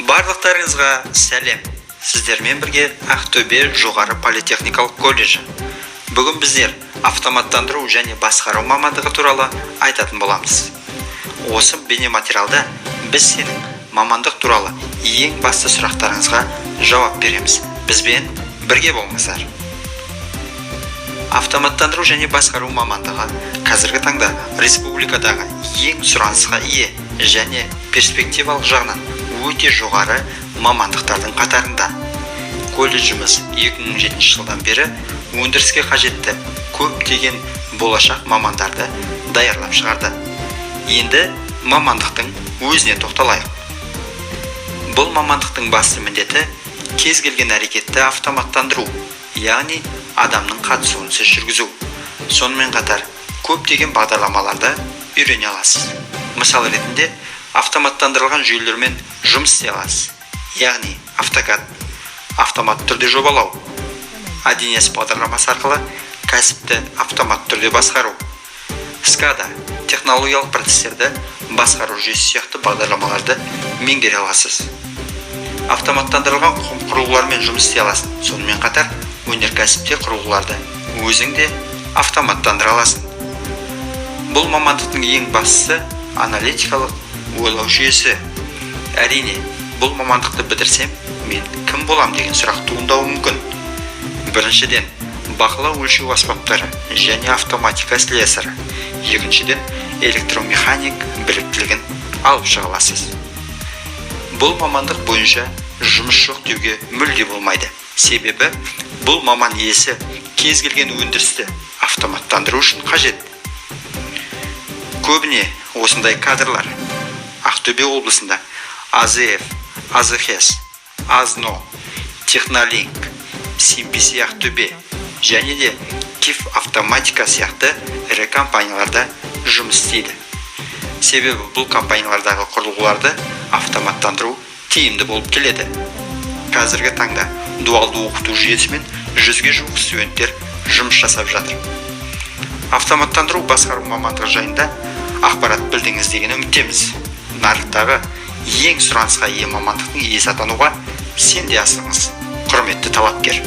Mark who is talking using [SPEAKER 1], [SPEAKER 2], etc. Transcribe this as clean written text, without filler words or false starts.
[SPEAKER 1] Барлықтарыңызға сәлем. Сіздермен бірге Ақтөбе жоғары политехникалық колледжі. Бүгін біздер автоматтандыру және басқару мамандығы туралы айтатын боламыз. Осы бейнематериалда біз сенің мамандық туралы ең басты сұрақтарыңызға жауап береміз. Бізбен бірге болыңыздар. Автоматтандыру және басқару мамандығы қазіргі таңда республикадағы ең сұранысқа ие және перспективалық жағынан өте жоғары мамандықтардың қатарында. Колледжіміз 2007 жылдан бері өндіріске қажетті көптеген болашақ мамандарды даярлап шығарды. Енді мамандықтың өзіне тоқталайық. Бұл мамандықтың басты міндеті кез келген әрекетті автоматтандыру, яғни адамның қатысуынсыз жүргізу. Сонымен қатар көптеген бағдарламаларды үйрене аласыз. Мысал ретінде автоматтандырылған жүйелермен жұмыс істей аласыз. Яғни автокад, автоматты түрде жобалау, 1С бағдарламасы арқылы кәсіпті автоматты түрде басқару, SCADA, технологиялық процестерді басқару жүйесі сияқты бағдарламаларды меңгере аласыз. Автоматтандырылған құрылғылармен жұмыс істей аласың. Сонымен қатар өнеркәсіпте құрылғыларды өзіңде автоматтандыра аласың. Бұл мамандықтың ең бастысы аналитикалық ойлау жүйесі. Әрине, бұл мамандықты бітірсем, мен кім болам деген сұрақ туындауы мүмкін. Біріншіден, бақылау өлшеу аспаптары және автоматика слесарі. Екіншіден, электромеханик біліктілігін алып шыға аласыз. Бұл мамандық бойынша жұмыс жоқ деуге мүлде болмайды. Себебі бұл маман иесі кез келген өндірісті автоматтандыру үшін қажет. Көбіне осындай кадрлар Ақтөбе облысында АЗФ, АЗХС, АЗНО, Технолинк, Симписи Ақтөбе және де КИФ автоматика сияқты ірі компанияларда жұмыс істейді. Себебі бұл компаниялардағы құрылғыларды автоматтандыру тиімді болып келеді. Қазіргі таңда дуалды оқыту жүйесімен 100-ге жуық студенттер жұмыс жасап жатыр. Автоматтандыру басқару мамандығы жайында ақпарат білдіңіз деген үміттеміз. Нарықтағы ең сұранысқа ие мамандықтың иесі атануға сен де асығыңыз, құрметті талапкер.